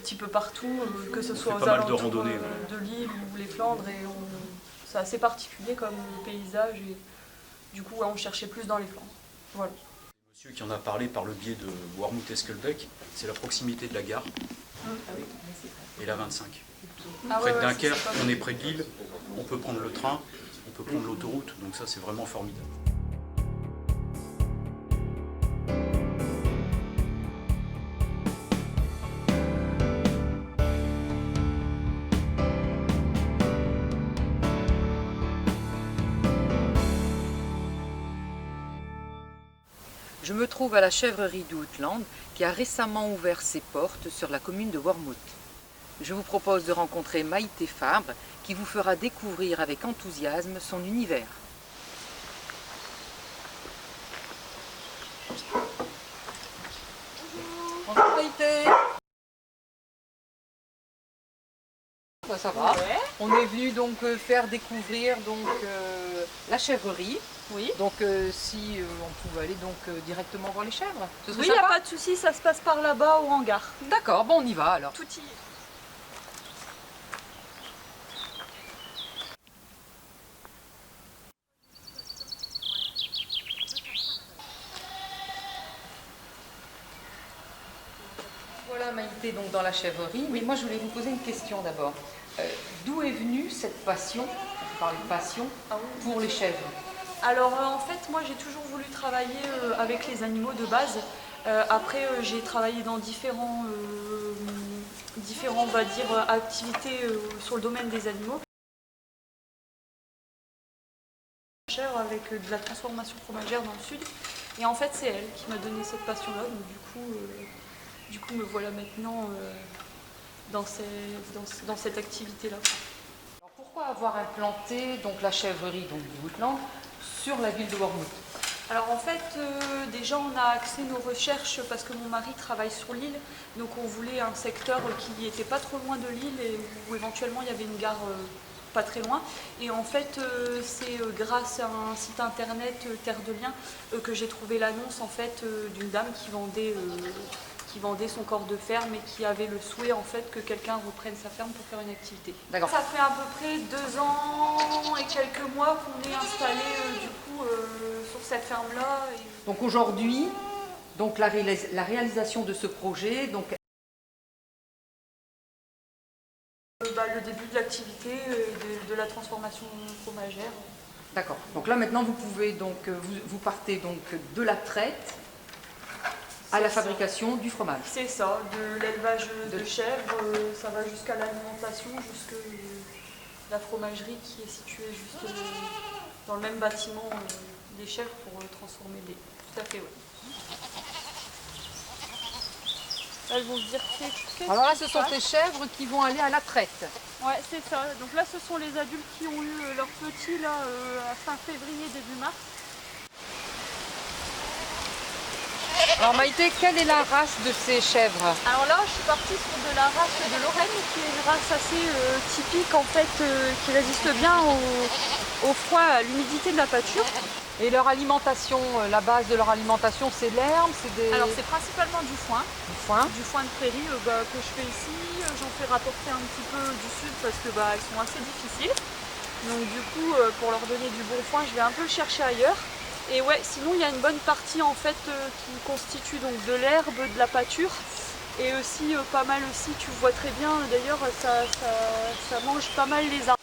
petit peu partout, que ce soit aux alentours de l'île ou les Flandres. Et c'est assez particulier comme paysage. Et du coup, on cherchait plus dans les Flandres. Voilà. Monsieur qui en a parlé par le biais de Warmouth-Esquelbec, c'est la proximité de la gare et la 25. Près de Dunkerque, on est près de l'île, on peut prendre le train, on peut prendre l'autoroute, donc ça c'est vraiment formidable. Je me trouve à la chèvrerie du Houtland qui a récemment ouvert ses portes sur la commune de Wormhout. Je vous propose de rencontrer Maïté Fabre qui vous fera découvrir avec enthousiasme son univers. Bonjour Maïté. Ça va. Ouais. On est venu donc faire découvrir la chèvrerie. Oui. Donc si on pouvait aller directement voir les chèvres. Oui, il n'y a pas de souci, ça se passe par là-bas au hangar. D'accord, bon on y va alors. Tout y est. Voilà Maïté, donc dans la chèvrerie. Oui, moi je voulais vous poser une question d'abord. D'où est venue cette passion, on peut parler de passion, pour les chèvres? Alors en fait, moi j'ai toujours voulu travailler avec les animaux de base. Après, j'ai travaillé dans différents on va dire, activités sur le domaine des animaux. Avec de la transformation fromagère dans le sud. Et en fait, c'est elle qui m'a donné cette passion-là. Donc du coup, me voilà maintenant dans cette activité-là. Alors pourquoi avoir implanté la chèvrerie du Houtland sur la ville de Wormhout? Alors en fait, déjà on a axé nos recherches parce que mon mari travaille sur l'île, donc on voulait un secteur qui n'était pas trop loin de l'île et où éventuellement il y avait une gare pas très loin. Et en fait, c'est grâce à un site internet Terre de Liens que j'ai trouvé l'annonce en fait d'une dame qui vendait son corps de ferme et qui avait le souhait en fait que quelqu'un reprenne sa ferme pour faire une activité. D'accord. Ça fait à peu près 2 ans et quelques mois qu'on est installé sur cette ferme-là. Donc aujourd'hui, la réalisation de ce projet, le début de l'activité et de la transformation fromagère. D'accord. Donc là maintenant vous pouvez vous partez de la traite à la fabrication du fromage. C'est ça, de l'élevage de chèvres, ça va jusqu'à l'alimentation, jusqu'à la fromagerie qui est située juste dans le même bâtiment des chèvres pour transformer les. Tout à fait, oui. Elles vont se dire qu'est-ce. Alors là, ce sont tes chèvres qui vont aller à la traite. Ouais, c'est ça. Donc là, ce sont les adultes qui ont eu leurs petits là, à fin février, début mars. Alors Maïté, quelle est la race de ces chèvres? Alors là, je suis partie sur de la race de Lorraine, qui est une race assez typique en fait, qui résiste bien au froid, à l'humidité de la pâture. Et leur alimentation, la base de leur alimentation, c'est l'herbe, Alors c'est principalement du foin. Du foin de prairie que je fais ici. J'en fais rapporter un petit peu du sud parce que elles sont assez difficiles. Donc du coup, pour leur donner du bon foin, je vais un peu le chercher ailleurs. Et ouais, sinon il y a une bonne partie en fait qui constitue donc de l'herbe, de la pâture. Et aussi pas mal aussi, tu vois très bien d'ailleurs, ça mange pas mal les arbres.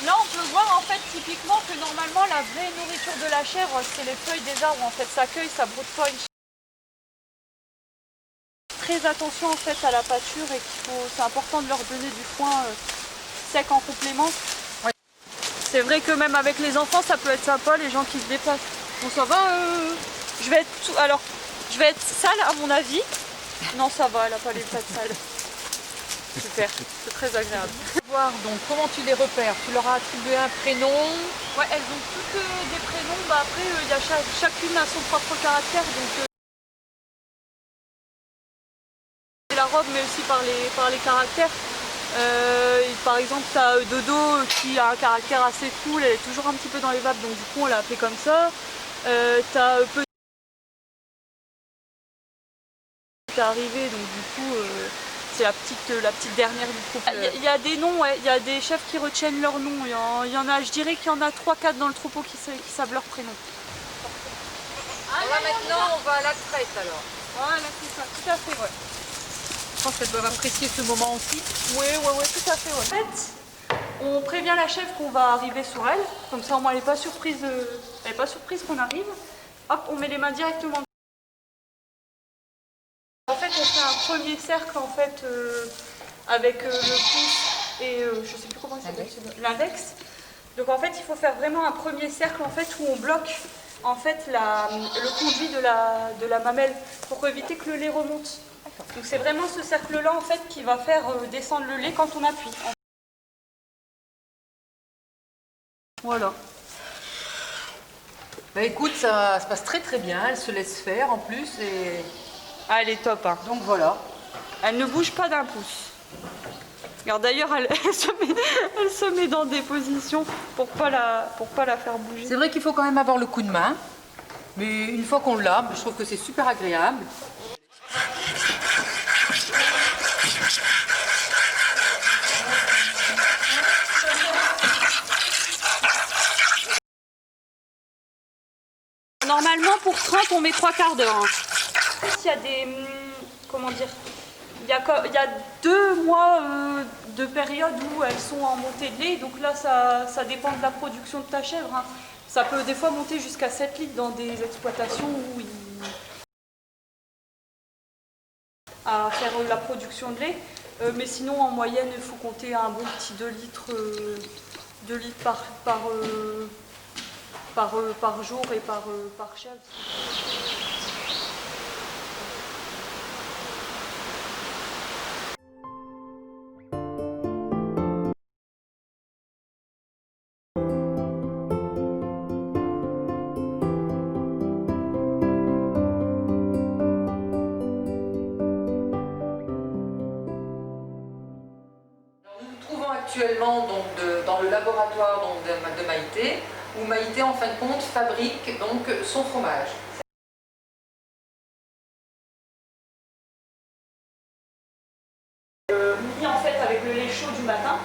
Là on peut voir en fait typiquement que normalement la vraie nourriture de la chèvre c'est les feuilles des arbres en fait, ça cueille, ça broute pas une chèvre. Très attention en fait à la pâture et c'est important de leur donner du foin sec en complément. Ouais. C'est vrai que même avec les enfants ça peut être sympa, les gens qui se déplacent. Bon ça va, je vais être sale à mon avis. Non ça va, elle n'a pas les pattes sales. Super, c'est très agréable. Voir donc comment tu les repères, tu leur as attribué un prénom? Ouais, elles ont toutes des prénoms, après il y a chacune a son propre caractère. Donc, la robe mais aussi par les caractères. Par exemple tu as Dodo qui a un caractère assez cool, elle est toujours un petit peu dans les vapes donc du coup on l'a appelée comme ça. Tu as Petit qui est arrivé donc du coup C'est la petite dernière du troupeau. Il y a des noms, ouais. Il y a des chefs qui retiennent leur nom. Il y en a, je dirais qu'il y en a 3-4 dans le troupeau qui savent leur prénom. Maintenant, on va à la traite alors. Voilà, c'est ça, tout à fait, ouais. Je pense qu'elles doivent apprécier ce moment aussi. Oui, tout à fait, ouais. En fait, on prévient la chef qu'on va arriver sur elle. Comme ça, au moins, elle n'est pas surprise, qu'on arrive. Hop, on met les mains directement. En fait, on fait un premier cercle en fait avec le pouce et je sais plus comment ça s'appelle, l'index. Donc en fait, il faut faire vraiment un premier cercle en fait où on bloque en fait le conduit de la mamelle pour éviter que le lait remonte. Donc c'est vraiment ce cercle-là en fait qui va faire descendre le lait quand on appuie. Voilà. Bah écoute, ça se passe très très bien, elle se laisse faire en plus et... Ah, elle est top, hein. Donc voilà. Elle ne bouge pas d'un pouce. Regarde, d'ailleurs, elle se met dans des positions pour pas la faire bouger. C'est vrai qu'il faut quand même avoir le coup de main, mais une fois qu'on l'a, je trouve que c'est super agréable. Normalement, pour 30, on met 3/4 d'heure. Hein. Il y a des... Comment dire? Il y a 2 mois de période où elles sont en montée de lait. Donc là, ça dépend de la production de ta chèvre. Hein. Ça peut des fois monter jusqu'à 7 litres dans des exploitations où à faire la production de lait. Mais sinon, en moyenne, il faut compter un bon petit 2 litres, par jour et par chèvre. Actuellement donc, dans le laboratoire donc, de Maïté, où Maïté en fin de compte fabrique donc, son fromage. Midi en fait avec le lait chaud du matin,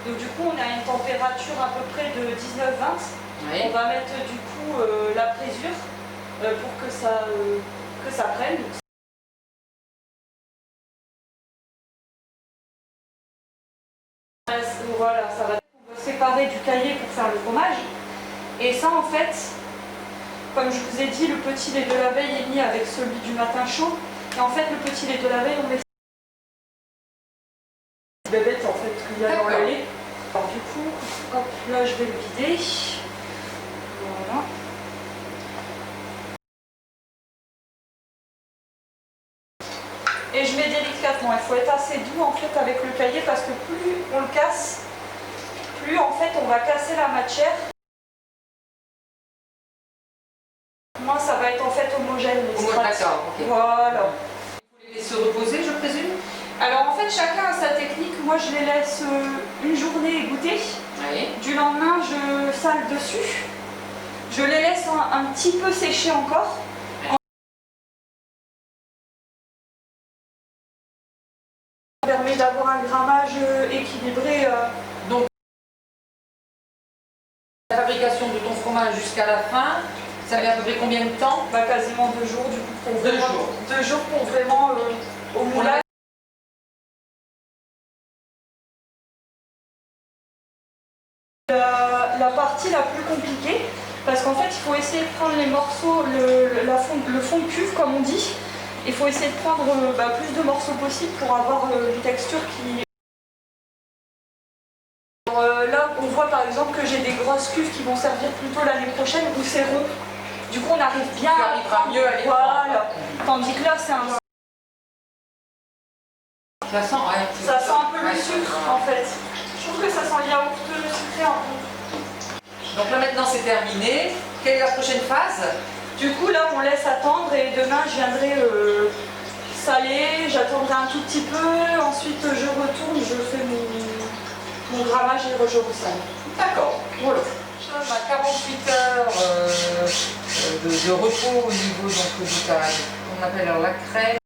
donc du coup on a une température à peu près de 19-20. Oui. On va mettre du coup la présure pour que ça prenne. Voilà, ça va séparer du caillé pour faire le fromage. Et ça en fait, comme je vous ai dit, le petit lait de la veille est mis avec celui du matin chaud. Et en fait le petit lait de la veille, on met bébête en fait qu'il y a dans le lait. Alors du coup, hop, là je vais le vider. Voilà. Et je mets délicatement, il faut être assez doux en fait avec le caillé parce que plus on le casse, plus en fait on va casser la matière. Moins ça va être en fait homogène. D'accord, ok. Voilà. Vous les laissez reposer, je présume? Alors en fait chacun a sa technique, moi je les laisse une journée égoutter. Oui. Du lendemain je sale dessus. Je les laisse un petit peu sécher encore. Ça permet d'avoir un grammage équilibré. Donc la fabrication de ton fromage jusqu'à la fin, ça met à peu près combien de temps? Quasiment 2 jours du coup. Pour 2 jours. 2 jours pour vraiment au moulage. La partie la plus compliquée, parce qu'en fait il faut essayer de prendre les morceaux, le fond de cuve comme on dit. Il faut essayer de prendre plus de morceaux possible pour avoir une texture qui... Là on voit par exemple que j'ai des grosses cuves qui vont servir plutôt l'année prochaine où c'est rond. Du coup on arrive bien à mieux à voilà. Tandis que là c'est un... Ça sent, ouais, ça sent un peu le sucre en fait. Je trouve que ça sent le yaourt sucré un peu. Donc là maintenant c'est terminé. Quelle est la prochaine phase? Du coup là on laisse attendre et demain je viendrai saler, j'attendrai un tout petit peu, ensuite je retourne, je fais mon grammage et je ressale. D'accord, voilà. On a 48 heures de repos au niveau donc, du on appelle alors la crème.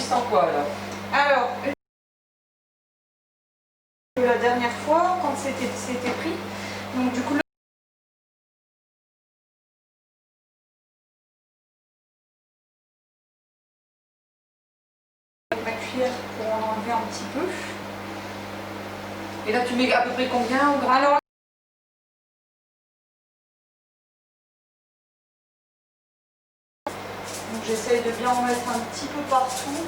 consiste en quoi alors? Alors, la dernière fois, quand c'était pris, donc du coup, avec ma cuillère pour en enlever un petit peu. Et là, tu mets à peu près combien au grain? Alors, j'essaye de bien en mettre un petit peu partout,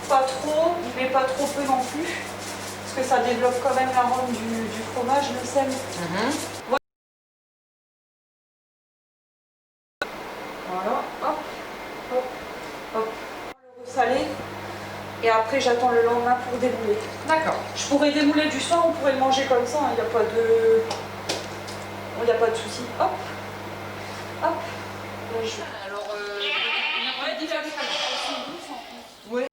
pas trop, mais pas trop peu non plus, parce que ça développe quand même l'arôme du fromage, le sel. Voilà, hop, hop, hop. Le ressaler, et après j'attends le lendemain pour démouler. D'accord. Je pourrais démouler du soir, on pourrait le manger comme ça, il n'y a pas de souci. Hop, hop. Alors, Oui.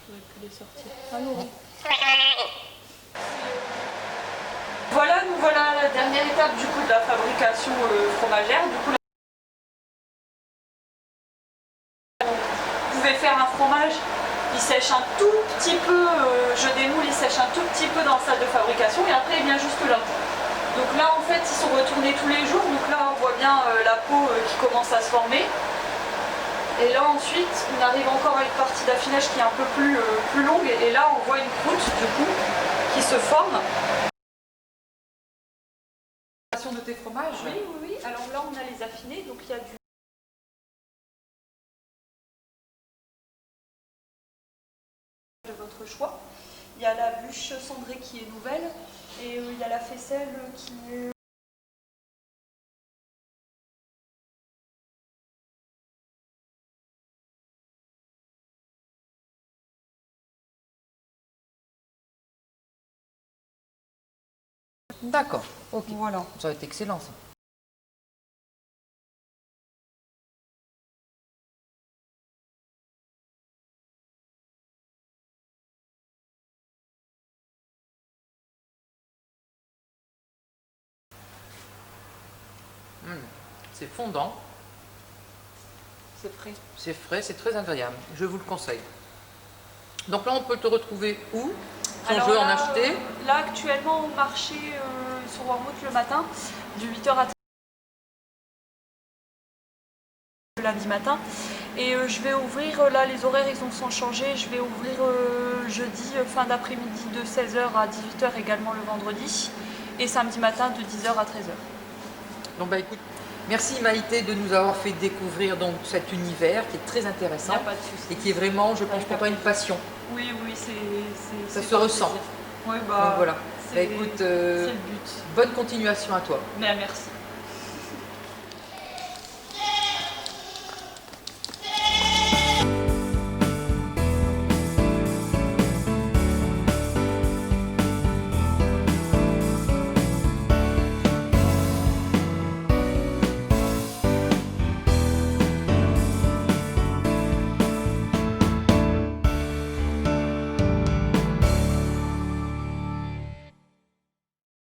J'aurais pu les sortir. Alors. Voilà, nous voilà à la dernière étape du coup de la fabrication fromagère. Du coup, vous pouvez faire un fromage, il sèche un tout petit peu, je démoule, il sèche un tout petit peu dans la salle de fabrication et après il vient juste là. Donc là en fait ils sont retournés tous les jours, donc là on voit bien la peau qui commence à se former. Et là ensuite on arrive encore à une partie d'affinage qui est un peu plus longue et là on voit une croûte du coup qui se forme. de tes fromages? Oui, oui, oui. Alors là on a les affinés, donc il y a du de votre choix. Il y a la bûche cendrée qui est nouvelle et il y a la faisselle qui est... D'accord, ok. Voilà. Ça va être excellent ça. C'est fondant. C'est frais. C'est frais, c'est très agréable. Je vous le conseille. Donc là, on peut te retrouver où? Si on veut en acheter? Là, actuellement, au marché sur Warmouth le matin, de 8h à 13h le lundi matin. Et je vais ouvrir, là, les horaires, ils sont changés. Je vais ouvrir jeudi, fin d'après-midi, de 16h à 18h également le vendredi. Et samedi matin, de 10h à 13h. Donc bah écoute, merci Maïté de nous avoir fait découvrir donc cet univers qui est très intéressant. Il n'y a pas de souci. Et qui est vraiment, je pense, pour toi une passion. Oui, oui, c'est ça se ressent. Oui, Donc voilà. Bah, écoute, c'est le but. bonne continuation à toi. Mais merci.